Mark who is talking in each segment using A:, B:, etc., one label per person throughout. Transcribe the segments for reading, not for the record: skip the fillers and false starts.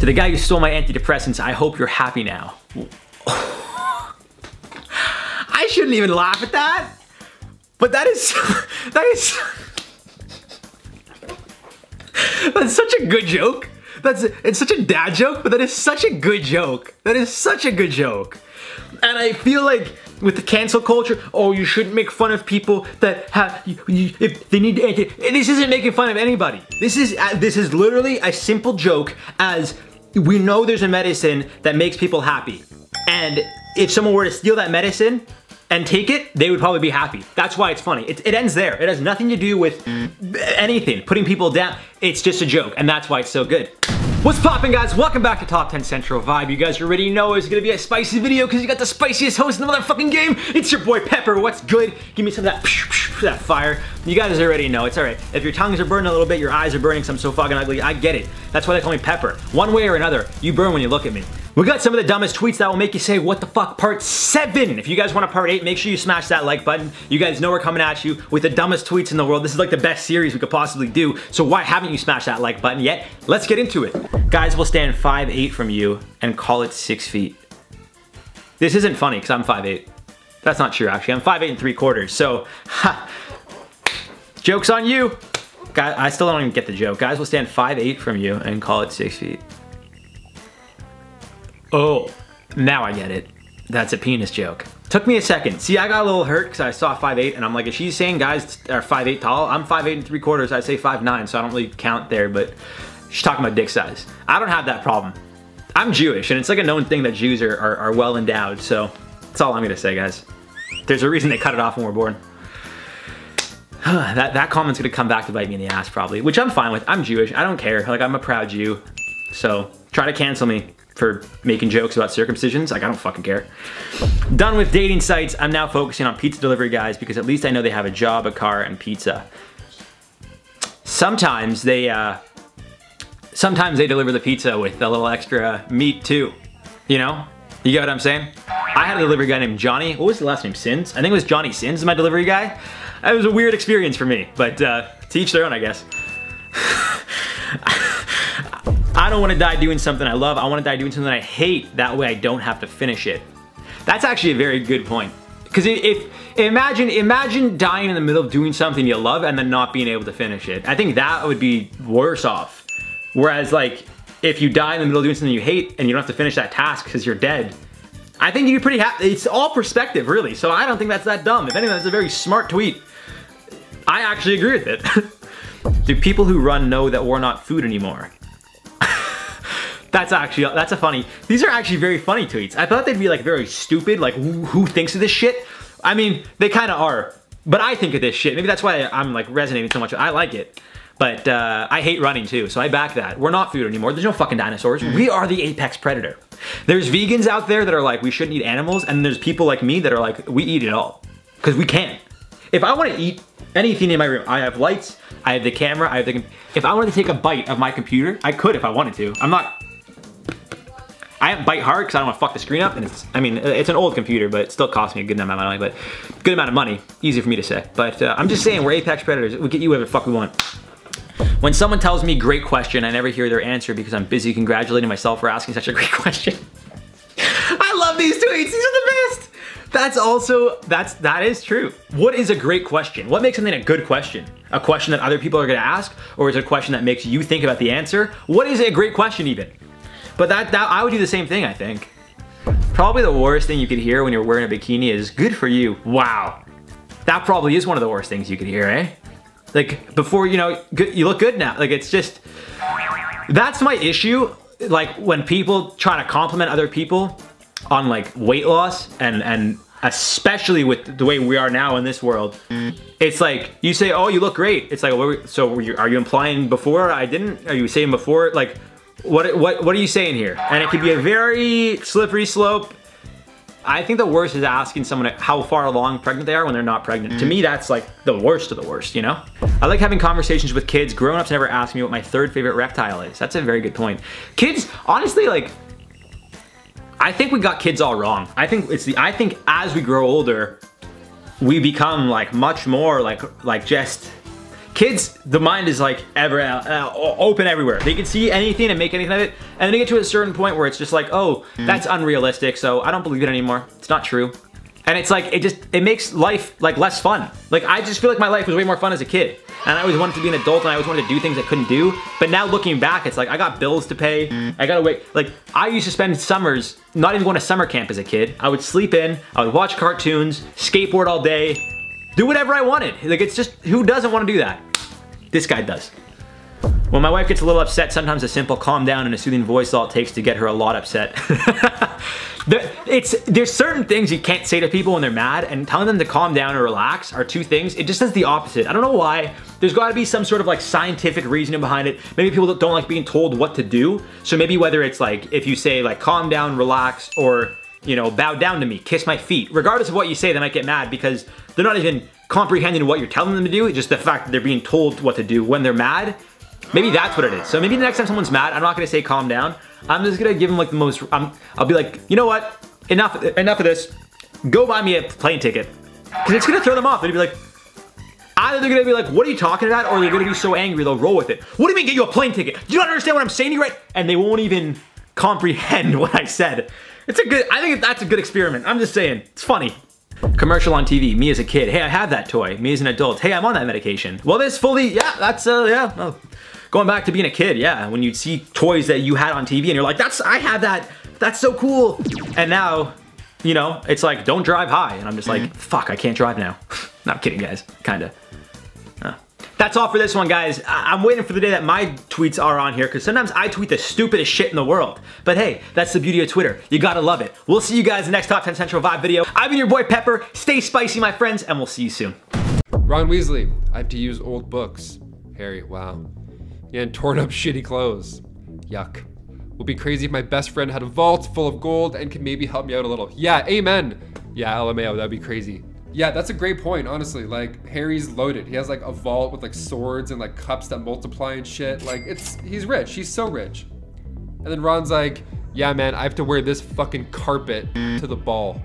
A: To the guy who stole my antidepressants, I hope you're happy now. I shouldn't even laugh at that. But that's such a good joke. It's such a dad joke, but that is such a good joke. That is such a good joke. And I feel like with the cancel culture, oh, you shouldn't make fun of people that have, if they need to, this isn't making fun of anybody. This is literally a simple joke, as we know there's a medicine that makes people happy. And if someone were to steal that medicine and take it, they would probably be happy. That's why it's funny. It ends there. It has nothing to do with anything, putting people down. It's just a joke, and that's why it's so good. What's poppin', guys? Welcome back to Top 10 Central Vibe. You guys already know it's gonna be a spicy video because you got the spiciest host in the motherfucking game. It's your boy Pepper. What's good? Give me some of that fire. You guys already know, it's all right. If your tongues are burning a little bit, your eyes are burning because I'm so fucking ugly, I get it. That's why they call me Pepper. One way or another, you burn when you look at me. We got some of the dumbest tweets that will make you say, what the fuck, part 7. If you guys want a part 8, make sure you smash that like button. You guys know we're coming at you with the dumbest tweets in the world. This is like the best series we could possibly do. So why haven't you smashed that like button yet? Let's get into it. Guys will stand 5'8" from you and call it 6 feet. This isn't funny because I'm 5'8". That's not true, actually. I'm 5'8 3/4. So, ha. Joke's on you. Guys, I still don't even get the joke. Guys will stand 5'8" from you and call it 6 feet. Oh, now I get it. That's a penis joke. Took me a second. See, I got a little hurt because I saw 5'8" and I'm like, if she's saying guys are 5'8" tall, I'm 5'8 3/4. I say 5'9", so I don't really count there, but she's talking about dick size. I don't have that problem. I'm Jewish, and it's like a known thing that Jews are well endowed, so that's all I'm gonna say, guys. There's a reason they cut it off when we're born. that comment's gonna come back to bite me in the ass probably, which I'm fine with. I'm Jewish, I don't care. Like, I'm a proud Jew. So try to cancel me for making jokes about circumcisions. Like, I don't fucking care. Done with dating sites. I'm now focusing on pizza delivery guys because at least I know they have a job, a car, and pizza. Sometimes they deliver the pizza with a little extra meat too. You know? You get what I'm saying? I had a delivery guy named Johnny. What was the last name? Sins? I think it was Johnny Sins, my delivery guy. It was a weird experience for me, but to each their own, I guess. I don't want to die doing something I love. I want to die doing something I hate. That way I don't have to finish it. That's actually a very good point. Because imagine dying in the middle of doing something you love and then not being able to finish it. I think that would be worse off. Whereas, like, if you die in the middle of doing something you hate and you don't have to finish that task because you're dead, I think you're pretty happy. It's all perspective, really. So I don't think that's that dumb. If anything, that's a very smart tweet. I actually agree with it. Do people who run know that we're not food anymore? That's a funny, these are actually very funny tweets. I thought they'd be like very stupid, like who thinks of this shit? I mean, they kind of are, but I think of this shit. Maybe that's why I'm like resonating so much. I like it, but I hate running too, so I back that. We're not food anymore. There's no fucking dinosaurs. We are the apex predator. There's vegans out there that are like, we shouldn't eat animals, and there's people like me that are like, we eat it all, because we can. If I want to eat anything in my room, I have lights, I have the camera, if I wanted to take a bite of my computer, I could if I wanted to. I have bite hard because I don't want to fuck the screen up, and it's an old computer, but it still costs me a good amount of money, but good amount of money, easy for me to say. But I'm just saying, we're apex predators. We get you whatever the fuck we want. When someone tells me great question, I never hear their answer because I'm busy congratulating myself for asking such a great question. I love these tweets, these are the best. That is true. What is a great question? What makes something a good question? A question that other people are gonna ask, or is it a question that makes you think about the answer? What is a great question even? But that I would do the same thing, I think. Probably the worst thing you could hear when you're wearing a bikini is, good for you. Wow. That probably is one of the worst things you could hear, eh? Like, before, you know, you look good now. Like, it's just, that's my issue. Like, when people try to compliment other people on like weight loss, and especially with the way we are now in this world, it's like, you say, oh, you look great. It's like, are you implying before I didn't? Are you saying before, like, what are you saying here? And it could be a very slippery slope. I think the worst is asking someone how far along pregnant they are when they're not pregnant. To me, that's like the worst of the worst, you know? I like having conversations with kids. Grown-ups never ask me what my 3rd favorite reptile is. That's a very good point. Kids, honestly, like, I think we got kids all wrong. I think as we grow older, we become like much more like just Kids, the mind is like open everywhere. They can see anything and make anything of it. And then they get to a certain point where it's just like, oh, that's unrealistic, so I don't believe it anymore. It's not true. And it's like, it makes life like less fun. Like, I just feel like my life was way more fun as a kid. And I always wanted to be an adult, and I always wanted to do things I couldn't do. But now looking back, it's like, I got bills to pay. I gotta wait. Like, I used to spend summers not even going to summer camp as a kid. I would sleep in, I would watch cartoons, skateboard all day, do whatever I wanted. Like, it's just, who doesn't want to do that? This guy does. When my wife gets a little upset, sometimes a simple calm down and a soothing voice is all it takes to get her a lot upset. There's certain things you can't say to people when they're mad, and telling them to calm down or relax are two things. It just does the opposite. I don't know why. There's got to be some sort of like scientific reasoning behind it. Maybe people don't like being told what to do. So maybe whether it's like, if you say like calm down, relax, or, you know, bow down to me, kiss my feet. Regardless of what you say, they might get mad because they're not even comprehending what you're telling them to do. It's just the fact that they're being told what to do when they're mad. Maybe that's what it is. So maybe the next time someone's mad, I'm not gonna say calm down. I'm just gonna give them like the most, I'll be like, you know what? Enough of this. Go buy me a plane ticket. Because it's gonna throw them off. They'll be like, either they're gonna be like, what are you talking about? Or they're gonna be so angry, they'll roll with it. What do you mean get you a plane ticket? You don't understand what I'm saying to you, right? And they won't even comprehend what I said. I think that's a good experiment. I'm just saying, it's funny. Commercial on TV, me as a kid, hey, I have that toy. Me as an adult, hey, I'm on that medication. Well, this fully, yeah, that's, yeah. Oh. Going back to being a kid, yeah, when you'd see toys that you had on TV and you're like, I have that, that's so cool. And now, you know, it's like, don't drive high. And I'm just like, fuck, I can't drive now. Not kidding, guys, kinda. That's all for this one, guys. I'm waiting for the day that my tweets are on here, because sometimes I tweet the stupidest shit in the world. But hey, that's the beauty of Twitter. You gotta love it. We'll see you guys in the next Top 10 Central Vibe video. I've been your boy Pepper. Stay spicy, my friends, and we'll see you soon.
B: Ron Weasley, I have to use old books. Harry, wow. Yeah, and torn up shitty clothes. Yuck. Would be crazy if my best friend had a vault full of gold and could maybe help me out a little. Yeah, amen. Yeah, LMAO, that'd be crazy. Yeah, that's a great point, honestly. Like, Harry's loaded. He has like a vault with like swords and like cups that multiply and shit. Like, he's rich. He's so rich. And then Ron's like, yeah, man, I have to wear this fucking carpet to the ball.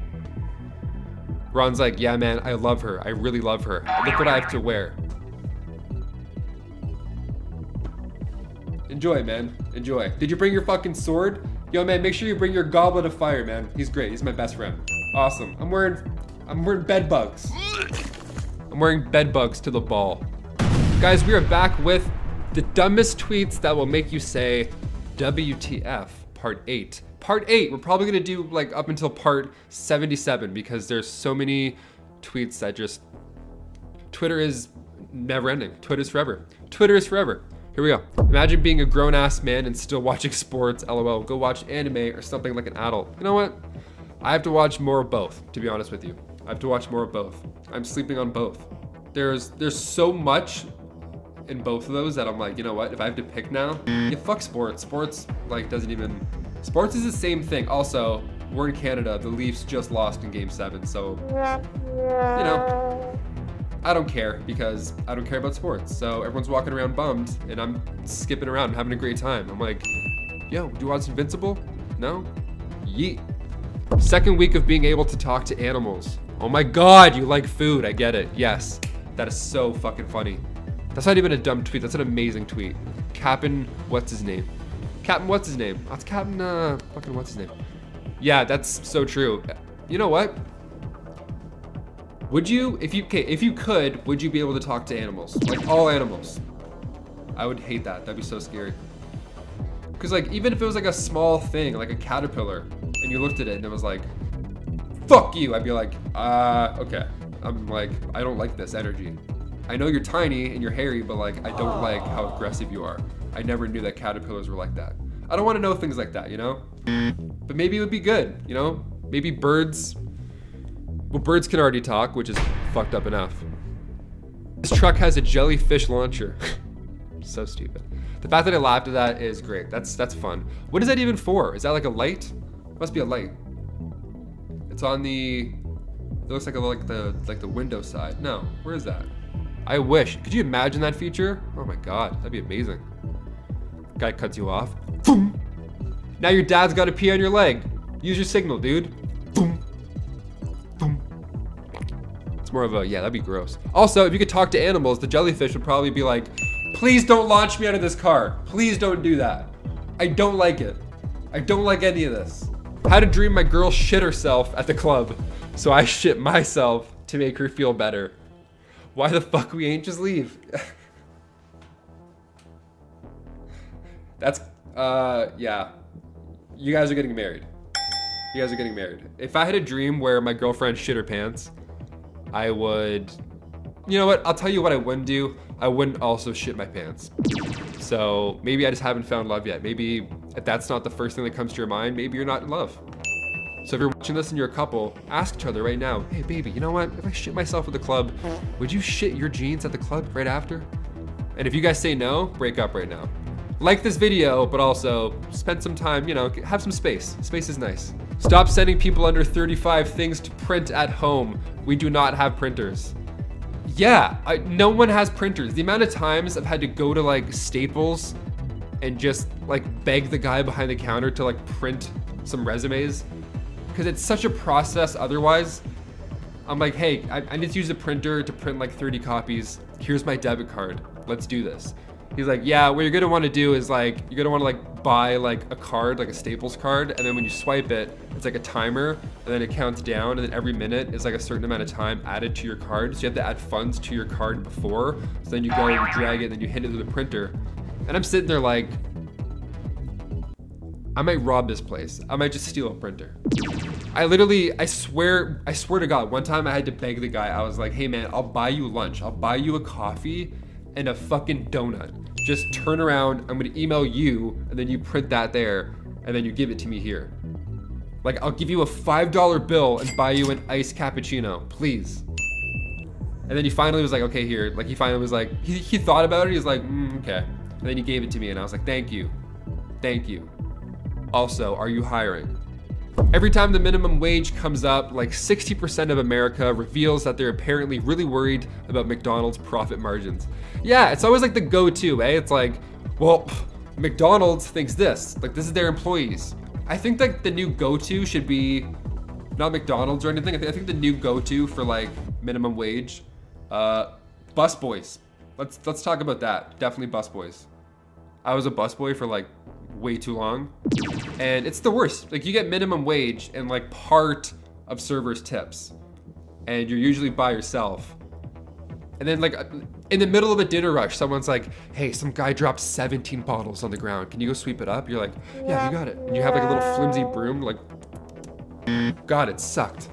B: Ron's like, yeah, man, I love her. I really love her. Look what I have to wear. Enjoy, man. Enjoy. Did you bring your fucking sword? Yo, man, make sure you bring your goblet of fire, man. He's great. He's my best friend. Awesome. I'm wearing bed bugs. I'm wearing bed bugs to the ball. Guys, we are back with the dumbest tweets that will make you say WTF, part 8. Part 8, we're probably gonna do like up until part 77 because there's so many tweets that just, Twitter is never ending. Twitter's forever. Twitter is forever. Here we go. Imagine being a grown-ass man and still watching sports, LOL. Go watch anime or something like an adult. You know what? I have to watch more of both, to be honest with you. I have to watch more of both. I'm sleeping on both. There's so much in both of those that I'm like, you know what? If I have to pick now, yeah, fuck sports. Sports like doesn't even, sports is the same thing. Also, we're in Canada. The Leafs just lost in Game 7, so you know, I don't care because I don't care about sports. So everyone's walking around bummed, and I'm skipping around, having a great time. I'm like, yo, do you watch Invincible? No? Yeet. Second week of being able to talk to animals. Oh my God, you like food, I get it. Yes, that is so fucking funny. That's not even a dumb tweet, that's an amazing tweet. Captain, what's his name? Captain, what's his name? That's Captain, fucking what's his name? Yeah, that's so true. You know what? Would you, if you could, would you be able to talk to animals? Like all animals? I would hate that, that'd be so scary. Cause like, even if it was like a small thing, like a caterpillar, and you looked at it and it was like, fuck you, I'd be like, okay. I'm like, I don't like this energy. I know you're tiny and you're hairy, but like, I don't like how aggressive you are. I never knew that caterpillars were like that. I don't want to know things like that, you know? But maybe it would be good, you know? Maybe birds, well, birds can already talk, which is fucked up enough. This truck has a jellyfish launcher. So stupid. The fact that I laughed at that is great. That's fun. What is that even for? Is that like a light? Must be a light. It's on the, it looks like the window side. No, where is that? I wish. Could you imagine that feature? Oh my God, that'd be amazing. Guy cuts you off. Boom. Now your dad's got to pee on your leg. Use your signal, dude. Boom. Boom. It's more of a, yeah, that'd be gross. Also, if you could talk to animals, the jellyfish would probably be like, please don't launch me out of this car. Please don't do that. I don't like it. I don't like any of this. How to dream my girl shit herself at the club. So I shit myself to make her feel better. Why the fuck we ain't just leave? That's, yeah. You guys are getting married. You guys are getting married. If I had a dream where my girlfriend shit her pants, I would, you know what? I'll tell you what I wouldn't do. I wouldn't also shit my pants. So maybe I just haven't found love yet. Maybe if that's not the first thing that comes to your mind, maybe you're not in love. So if you're watching this and you're a couple, ask each other right now, hey baby, you know what? If I shit myself at the club, would you shit your jeans at the club right after? And if you guys say no, break up right now. Like this video, but also spend some time, you know, have some space. Space is nice. Stop sending people under 35 things to print at home. We do not have printers. Yeah, no one has printers. The amount of times I've had to go to like Staples and just like beg the guy behind the counter to like print some resumes, because it's such a process otherwise. I'm like, hey, I need to use a printer to print like 30 copies. Here's my debit card. Let's do this. He's like, yeah, what you're gonna wanna do is like, you're gonna wanna like buy like a card, like a Staples card, and then when you swipe it, it's like a timer, and then it counts down, and then every minute is like a certain amount of time added to your card. So you have to add funds to your card before, so then you go and you drag it, and then you hit it with the printer. And I'm sitting there like, I might rob this place. I might just steal a printer. I swear to God, one time I had to beg the guy, I was like, hey man, I'll buy you lunch. I'll buy you a coffee and a fucking donut. Just turn around, I'm gonna email you, and then you print that there, and then you give it to me here. Like, I'll give you a $5 bill and buy you an iced cappuccino, please. And then he finally was like, okay, here. Like, he finally was like, he thought about it, he was like, okay. And then he gave it to me, and I was like, thank you. Thank you. Also, are you hiring? Every time the minimum wage comes up, like 60% of America reveals that they're apparently really worried about McDonald's profit margins. Yeah, it's always like the go-to, eh? It's like, well, McDonald's thinks this, like this is their employees. I think that the new go-to should be not McDonald's or anything. I think the new go-to for like minimum wage, bus boys. Let's talk about that. Definitely bus boys. I was a busboy for like way too long, and it's the worst. Like, you get minimum wage and like part of servers tips, and you're usually by yourself. And then like in the middle of a dinner rush, someone's like, hey, some guy dropped 17 bottles on the ground. Can you go sweep it up? You're like, yeah, you got it. And you have like a little flimsy broom, like, God, it sucked.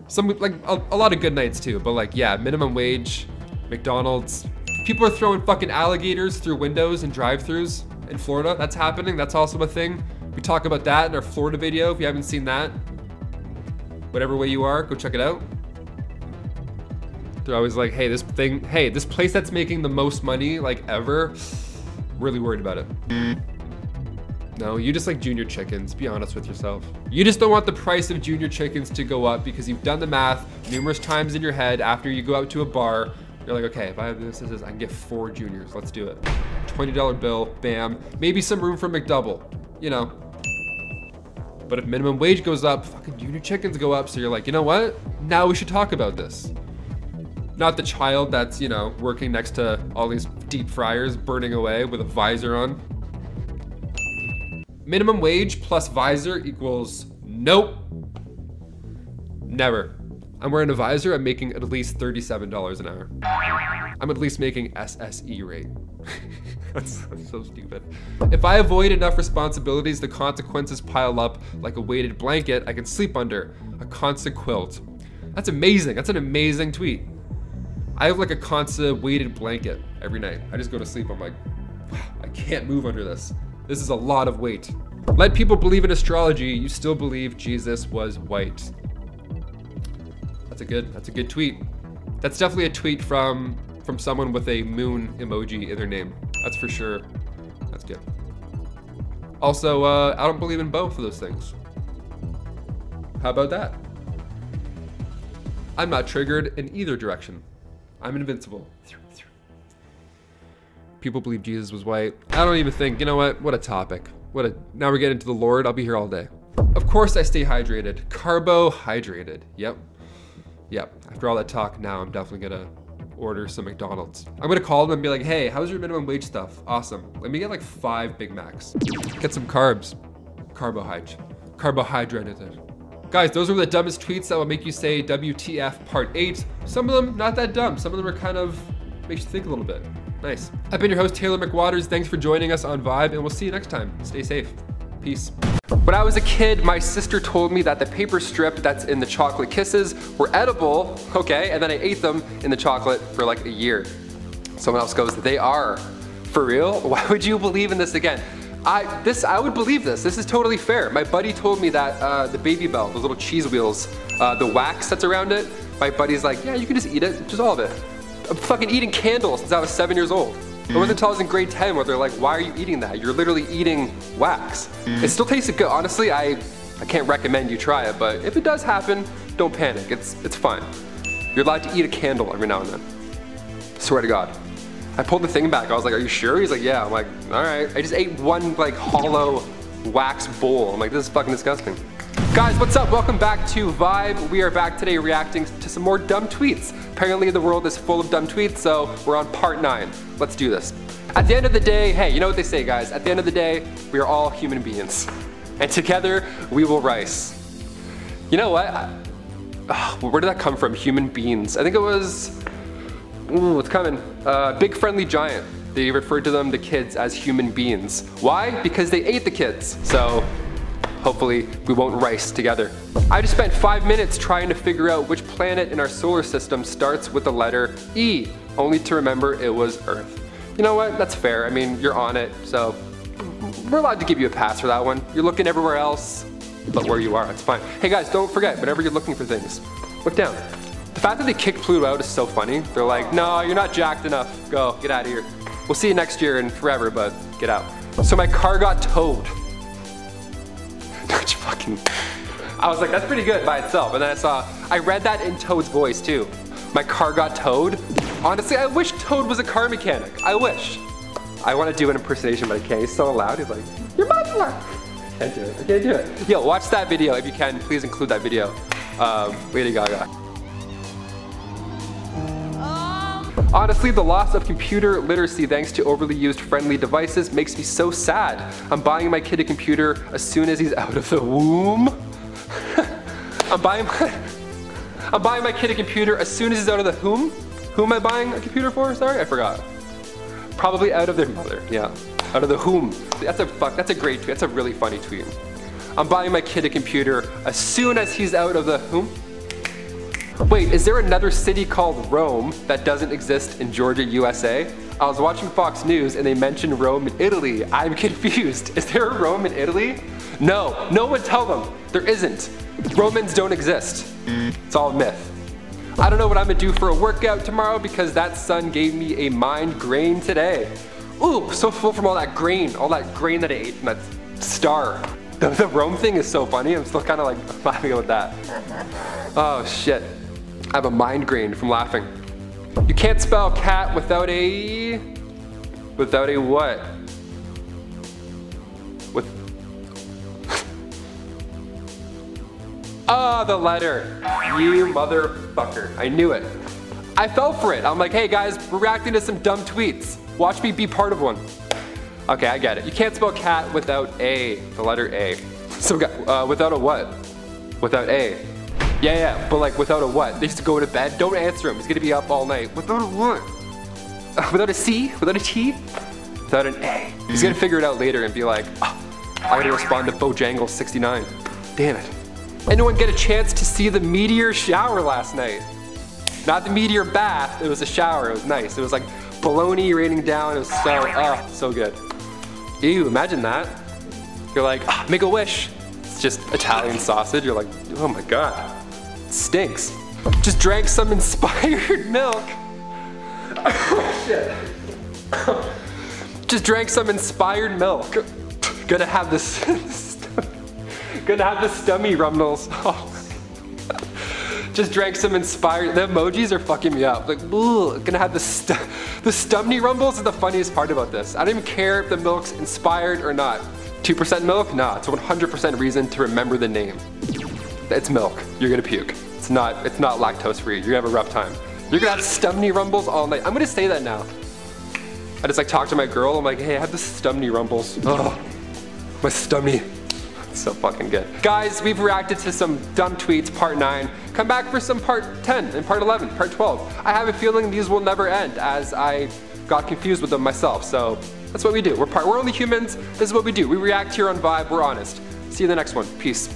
B: Some, like a lot of good nights too, but like, yeah, minimum wage, McDonald's. People are throwing fucking alligators through windows and drive-thrus in Florida. That's happening. That's also a thing. We talk about that in our Florida video. If you haven't seen that, whatever way you are, go check it out. They're always like, hey, this place that's making the most money like ever, really worried about it. No, you just like Junior Chickens, be honest with yourself. You just don't want the price of Junior Chickens to go up because you've done the math numerous times in your head after you go out to a bar. You're like, okay, if I have this, I can get 4 juniors. Let's do it. $20 bill, bam. Maybe some room for McDouble, you know. But if minimum wage goes up, fucking Junior Chickens go up. So you're like, you know what? Now we should talk about this. Not the child that's, you know, working next to all these deep fryers burning away with a visor on. Minimum wage plus visor equals nope. Never. I'm wearing a visor, I'm making at least $37 an hour. I'm at least making SSE rate. That's so stupid. If I avoid enough responsibilities, the consequences pile up like a weighted blanket I can sleep under, a Consa quilt. That's amazing, that's an amazing tweet. I have like a Consa weighted blanket every night. I just go to sleep, I'm like, I can't move under this. This is a lot of weight. Let people believe in astrology, you still believe Jesus was white. That's a good tweet. That's definitely a tweet from someone with a moon emoji in their name. That's for sure. That's good. Also, I don't believe in both of those things. How about that? I'm not triggered in either direction. I'm invincible. People believe Jesus was white. I don't even think, you know what a topic. Now we're getting into the Lord, I'll be here all day. Of course I stay hydrated. Carbohydrated, yep. Yep, after all that talk, now I'm definitely gonna order some McDonald's. I'm gonna call them and be like, hey, how's your minimum wage stuff? Awesome. Let me get like 5 Big Macs. Get some carbs. Carbohydrated. Guys, those were the dumbest tweets that will make you say WTF part 8. Some of them not that dumb. Some of them are kind of, makes you think a little bit. Nice. I've been your host, Taylor McWaters. Thanks for joining us on Vibe, and we'll see you next time. Stay safe. Peace. When I was a kid, my sister told me that the paper strip that's in the chocolate kisses were edible, okay, and then I ate them in the chocolate for like a year. Someone else goes, they are. For real? Why would you believe in this again? I would believe this. This is totally fair. My buddy told me that the Baby Bell, those little cheese wheels, the wax that's around it, my buddy's like, yeah, you can just eat it, just all of it. I'm fucking eating candles since I was 7 years old. It wasn't until I was in grade 10 where they're like, why are you eating that? You're literally eating wax. It still tasted good. Honestly, I can't recommend you try it, but if it does happen, don't panic. It's fine. You're allowed to eat a candle every now and then. Swear to God. I pulled the thing back. I was like, are you sure? He's like, yeah. I'm like, all right. I just ate one like hollow wax bowl. I'm like, this is fucking disgusting. Guys, what's up? Welcome back to Vibe. We are back today reacting to some more dumb tweets. Apparently the world is full of dumb tweets, so we're on part 9. Let's do this. At the end of the day, hey, you know what they say, guys? At the end of the day, we are all human beings. And together, we will rise. You know what? Where did that come from? Human beings. I think it was, it's coming. Big Friendly Giant. They referred to them, the kids, as human beings. Why? Because they ate the kids. So, hopefully, we won't rise together. I just spent 5 minutes trying to figure out which planet in our solar system starts with the letter E, only to remember it was Earth. You know what? That's fair. I mean, you're on it, so we're allowed to give you a pass for that one. You're looking everywhere else, but where you are, it's fine. Hey guys, don't forget, whenever you're looking for things, look down. The fact that they kicked Pluto out is so funny. They're like, no, you're not jacked enough. Go, get out of here. We'll see you next year and forever, but get out. So my car got towed. Don't you fucking... I was like, that's pretty good by itself. And then I read that in Toad's voice too. My car got towed. Honestly, I wish Toad was a car mechanic. I wish. I want to do an impersonation, but I can't. He's so loud. He's like, you're my car. Can't do it. I can't do it. Yo, watch that video if you can. Please include that video. Lady Gaga. Honestly, the loss of computer literacy thanks to overly used friendly devices makes me so sad. I'm buying my kid a computer as soon as he's out of the womb. I'm buying my kid a computer as soon as he's out of the whom? Who am I buying a computer for? Sorry, I forgot. Probably out of their mother, yeah. Out of the whom. That's a great tweet. That's a really funny tweet. I'm buying my kid a computer as soon as he's out of the whom? Wait, is there another city called Rome that doesn't exist in Georgia, USA? I was watching Fox News and they mentioned Rome in Italy. I'm confused. Is there a Rome in Italy? No, no one tell them. There isn't. Romans don't exist. It's all myth. I don't know what I'm gonna do for a workout tomorrow because that son gave me a mind grain today. Ooh, so full from all that grain that I ate from that star. The Rome thing is so funny. I'm still kind of like laughing at that. Oh shit. I have a mind grain from laughing. You can't spell cat without a what? Ah, the letter. You motherfucker. I knew it. I fell for it. I'm like, hey guys, we're reacting to some dumb tweets. Watch me be part of one. Okay, I get it. You can't spell cat without a, the letter A. So without a what? Without a. Yeah, but like without a what? They just go to bed. Don't answer him. He's gonna be up all night. Without a what? Without a C? Without a T? Without an A. He's gonna figure it out later and be like, oh, I gotta respond to Bojangle 69. Damn it. Anyone get a chance to see the meteor shower last night? Not the meteor bath, it was a shower, it was nice. It was like bologna raining down, it was so good. Ew, imagine that. You're like, make a wish. It's just Italian sausage, you're like, oh my God, it stinks. Just drank some inspired milk. Oh shit. Just drank some inspired milk. Gonna have this, gonna have the stummy rumbles. Oh. Just drank some inspired, the emojis are fucking me up. Like, ugh, gonna have the stummy rumbles is the funniest part about this. I don't even care if the milk's inspired or not. 2% milk? Nah, it's a 100% reason to remember the name. It's milk, you're gonna puke. It's not lactose free. You're gonna have a rough time. You're gonna have stumney rumbles all night. I'm gonna say that now. I just like talk to my girl. I'm like, hey, I have the stumney rumbles. Oh, my stummy. It's so fucking good. Guys, we've reacted to some dumb tweets, part 9. Come back for some part 10 and part 11, part 12. I have a feeling these will never end as I got confused with them myself. So that's what we do. We're only humans. This is what we do. We react here on Vibe. We're honest. See you in the next one. Peace.